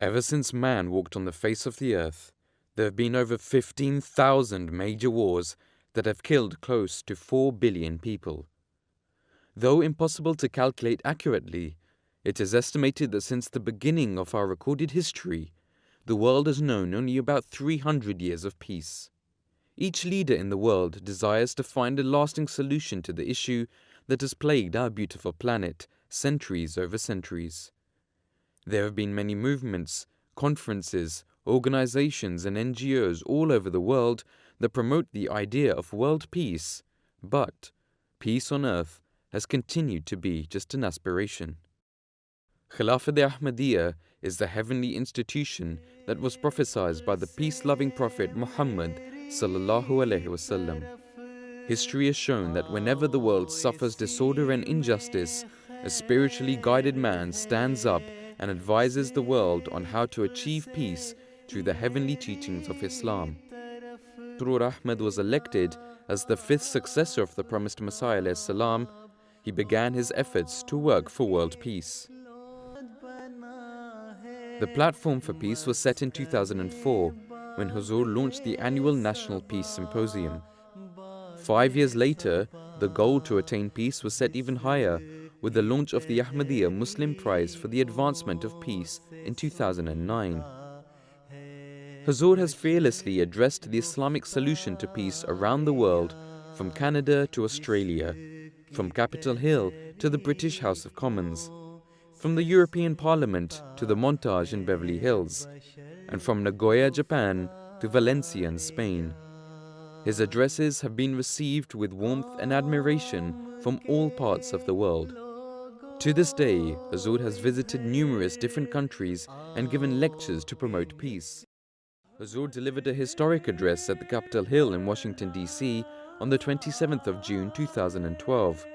Ever since man walked on the face of the earth, there have been over 15,000 major wars that have killed close to 4 billion people. Though impossible to calculate accurately, it is estimated that since the beginning of our recorded history, the world has known only about 300 years of peace. Each leader in the world desires to find a lasting solution to the issue that has plagued our beautiful planet centuries over centuries. There have been many movements, conferences, organizations and NGOs all over the world that promote the idea of world peace, but peace on earth has continued to be just an aspiration. Khilafat-e-Ahmadiyya is the heavenly institution that was prophesied by the peace-loving Prophet Muhammad sallallahu alaihi wasallam. History has shown that whenever the world suffers disorder and injustice, a spiritually guided man stands up and advises the world on how to achieve peace through the heavenly teachings of Islam. Surur Ahmad was elected as the 5th successor of the promised Messiah alayhi salam. He began his efforts to work for world peace. The platform for peace was set in 2004 when Huzur launched the annual National Peace Symposium. 5 years later, the goal to attain peace was set even higher with the launch of the Ahmadiyya Muslim Prize for the Advancement of Peace in 2009. Huzur has fearlessly addressed the Islamic solution to peace around the world, from Canada to Australia, from Capitol Hill to the British House of Commons, from the European Parliament to the Montage in Beverly Hills, and from Nagoya, Japan to Valencia in Spain. His addresses have been received with warmth and admiration from all parts of the world. To this day, Huzur has visited numerous different countries and given lectures to promote peace. Huzur delivered a historic address at the Capitol Hill in Washington, D.C. on the 27th of June 2012.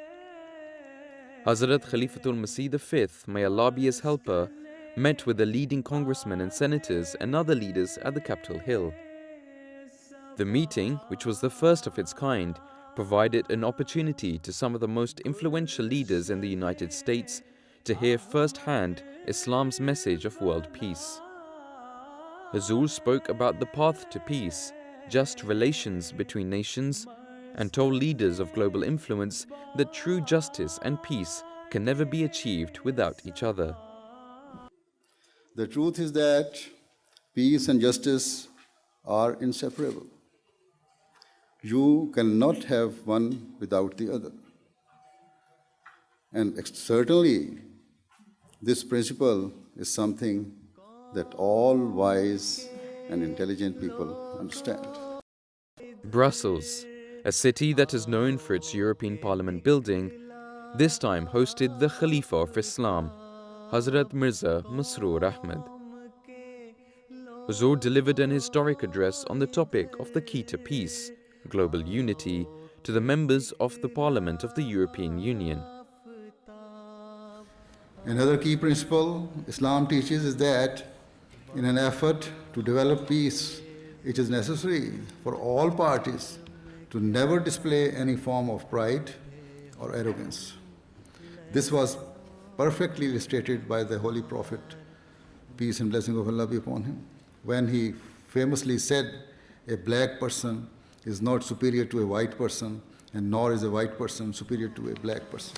Hazrat Khalifatul Masih V, may Allah be his helper, met with the leading congressmen and senators and other leaders at the Capitol Hill. The meeting, which was the first of its kind, provided an opportunity to some of the most influential leaders in the United States to hear firsthand Islam's message of world peace. Huzur spoke about the path to peace, just relations between nations, and told leaders of global influence that true justice and peace can never be achieved without each other. The truth is that peace and justice are inseparable. You cannot have one without the other. And certainly, this principle is something that all wise and intelligent people understand. Brussels, a city that is known for its European Parliament building, this time hosted the Khalifa of Islam, Hazrat Mirza Masroor Ahmad. Huzur delivered an historic address on the topic of the key to peace, global unity, to the members of the Parliament of the European Union. Another key principle Islam teaches is that in an effort to develop peace, it is necessary for all parties to never display any form of pride or arrogance. This was perfectly illustrated by the Holy Prophet, peace and blessing of Allah be upon him, when he famously said, a black person is not superior to a white person, and nor is a white person superior to a black person.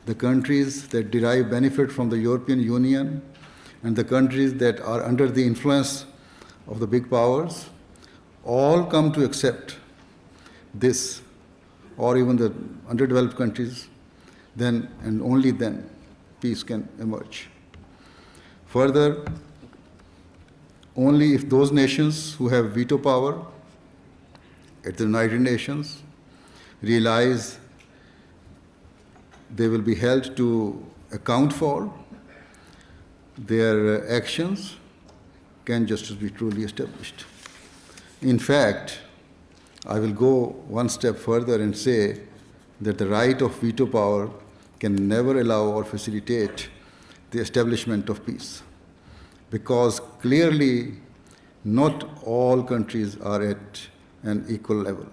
The countries that derive benefit from the European Union and the countries that are under the influence of the big powers all come to accept this, or even the underdeveloped countries, then and only then peace can emerge. Further, only if those nations who have veto power at the United Nations realize they will be held to account for their actions, can justice be truly established. In fact, I will go one step further and say that the right of veto power can never allow or facilitate the establishment of peace, because clearly not all countries are at an equal level.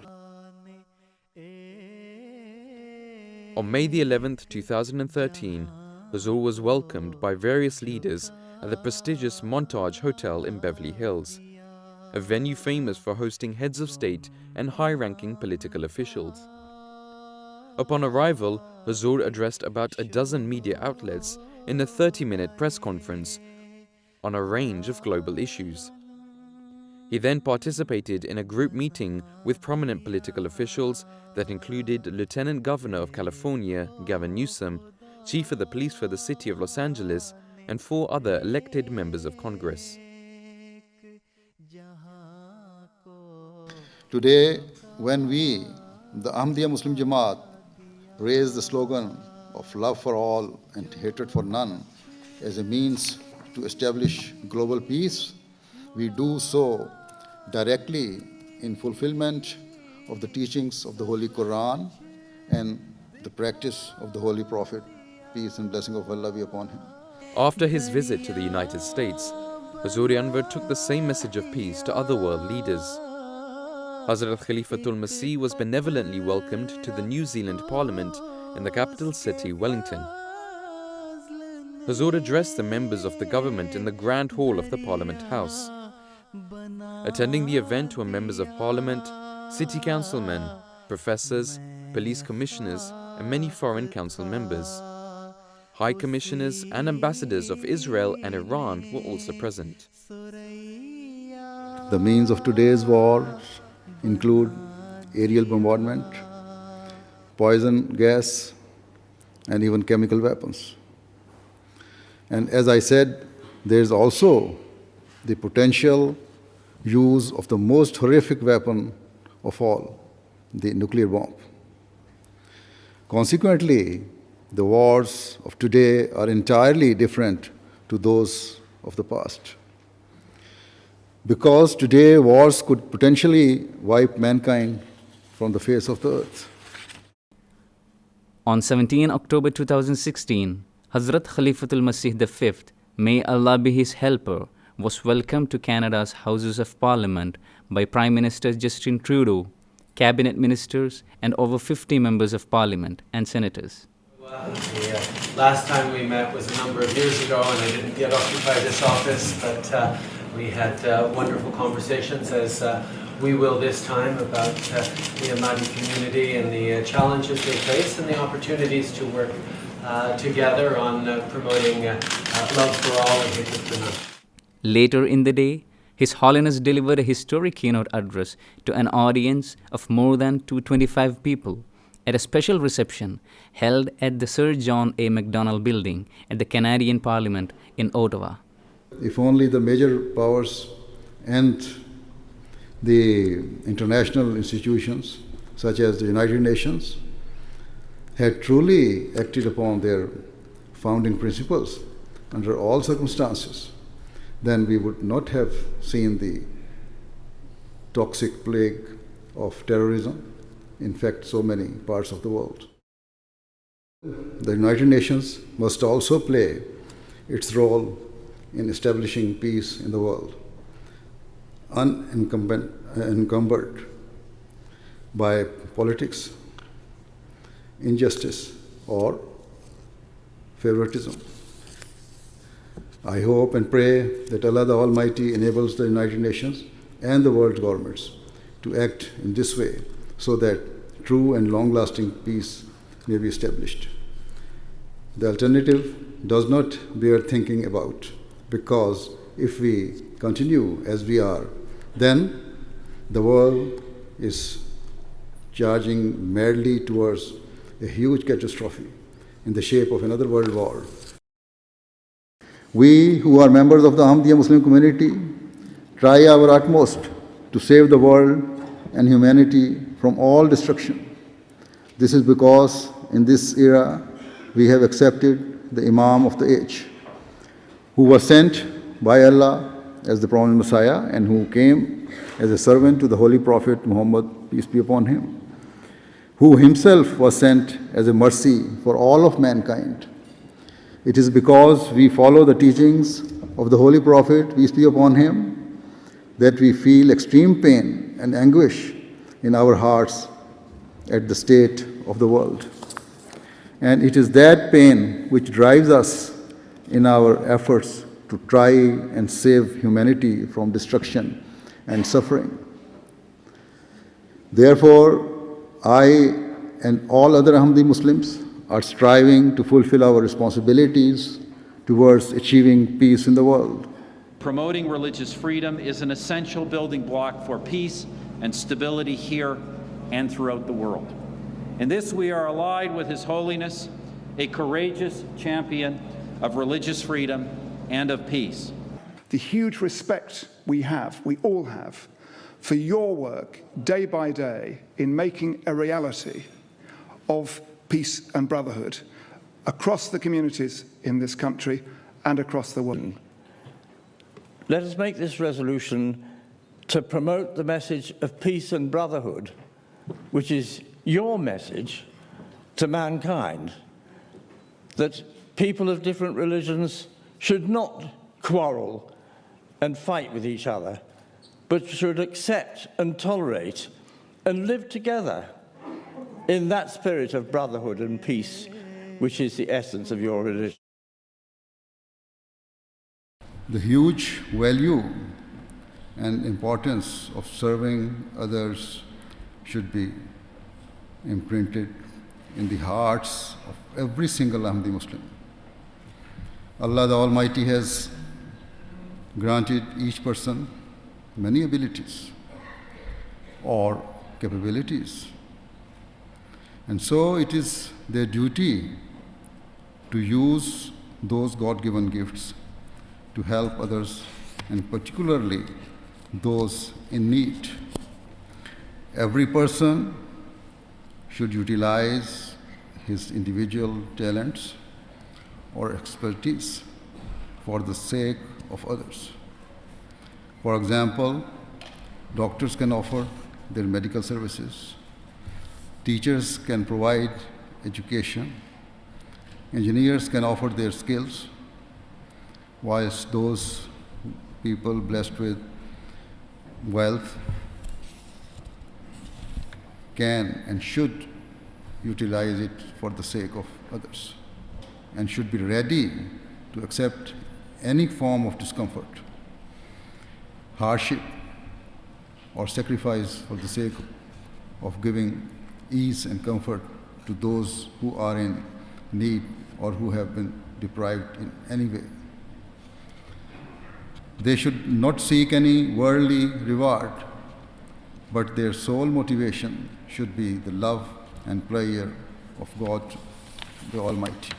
On May the 11th, 2013, Huzur was welcomed by various leaders at the prestigious Montage Hotel in Beverly Hills, a venue famous for hosting heads of state and high-ranking political officials. Upon arrival, Huzur addressed about a dozen media outlets in a 30-minute press conference on a range of global issues. He then participated in a group meeting with prominent political officials that included Lieutenant Governor of California, Gavin Newsom, Chief of the Police for the City of Los Angeles, and 4 other elected members of Congress. Today, when we, the Ahmadiyya Muslim Jamaat, raise the slogan of love for all and hatred for none as a means to establish global peace, we do so directly in fulfillment of the teachings of the Holy Quran and the practice of the Holy Prophet, peace and blessing of Allah be upon him. After his visit to the United States, Huzur Anwar took the same message of peace to other world leaders. Hazrat Khalifatul Masih was benevolently welcomed to the New Zealand Parliament in the capital city, Wellington. Huzur addressed the members of the government in the Grand Hall of the Parliament House. Attending the event were members of Parliament, city councilmen, professors, police commissioners, and many foreign council members. High commissioners and ambassadors of Israel and Iran were also present. The means of today's war include aerial bombardment, poison gas, and even chemical weapons. And as I said, there is also the potential use of the most horrific weapon of all, the nuclear bomb. Consequently, the wars of today are entirely different to those of the past. Because today wars could potentially wipe mankind from the face of the earth. On 17 October 2016, Hazrat Khalifatul Masih V, may Allah be his helper, was welcomed to Canada's Houses of Parliament by Prime Minister Justin Trudeau, cabinet ministers, and over 50 members of Parliament and senators. The last time we met was a number of years ago, and I didn't yet occupy this office, but we had wonderful conversations, as we will this time, about the Ahmadi community and the challenges they face and the opportunities to work together on promoting love for all and hatred for none. Later in the day, His Holiness delivered a historic keynote address to an audience of more than 225 people at a special reception held at the Sir John A. Macdonald Building at the Canadian Parliament in Ottawa. If only the major powers and the international institutions, such as the United Nations, had truly acted upon their founding principles under all circumstances, then we would not have seen the toxic plague of terrorism infect so many parts of the world. The United Nations must also play its role in establishing peace in the world, unencumbered by politics, injustice, or favoritism. I hope and pray that Allah the Almighty enables the United Nations and the world governments to act in this way so that true and long-lasting peace may be established. The alternative does not bear thinking about, because if we continue as we are, then the world is charging madly towards a huge catastrophe in the shape of another world war. We who are members of the Ahmadiyya Muslim community try our utmost to save the world and humanity from all destruction. This is because in this era we have accepted the Imam of the age, who was sent by Allah as the promised Messiah and who came as a servant to the Holy Prophet Muhammad, peace be upon him, who himself was sent as a mercy for all of mankind. It is because we follow the teachings of the Holy Prophet, peace be upon him, that we feel extreme pain and anguish in our hearts at the state of the world. And it is that pain which drives us in our efforts to try and save humanity from destruction and suffering. Therefore, I and all other Ahmadi Muslims are striving to fulfill our responsibilities towards achieving peace in the world. Promoting religious freedom is an essential building block for peace and stability here and throughout the world. In this, we are allied with His Holiness, a courageous champion of religious freedom and of peace. The huge respect we all have, for your work day by day in making a reality of peace and brotherhood across the communities in this country and across the world. Let us make this resolution to promote the message of peace and brotherhood, which is your message to mankind, that people of different religions should not quarrel and fight with each other, but should accept and tolerate and live together in that spirit of brotherhood and peace, which is the essence of your religion. The huge value and importance of serving others should be imprinted in the hearts of every single Ahmadi Muslim. Allah the Almighty has granted each person many abilities or capabilities. And so it is their duty to use those God-given gifts to help others, and particularly those in need. Every person should utilize his individual talents or expertise for the sake of others. For example, doctors can offer their medical services, teachers can provide education, engineers can offer their skills, whilst those people blessed with wealth can and should utilize it for the sake of others and should be ready to accept any form of discomfort, hardship, or sacrifice for the sake of giving ease and comfort to those who are in need or who have been deprived in any way. They should not seek any worldly reward, but their sole motivation should be the love and prayer of God the Almighty.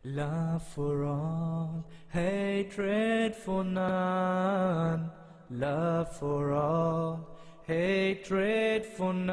Love for all, hatred for none. Love for all, hatred for none.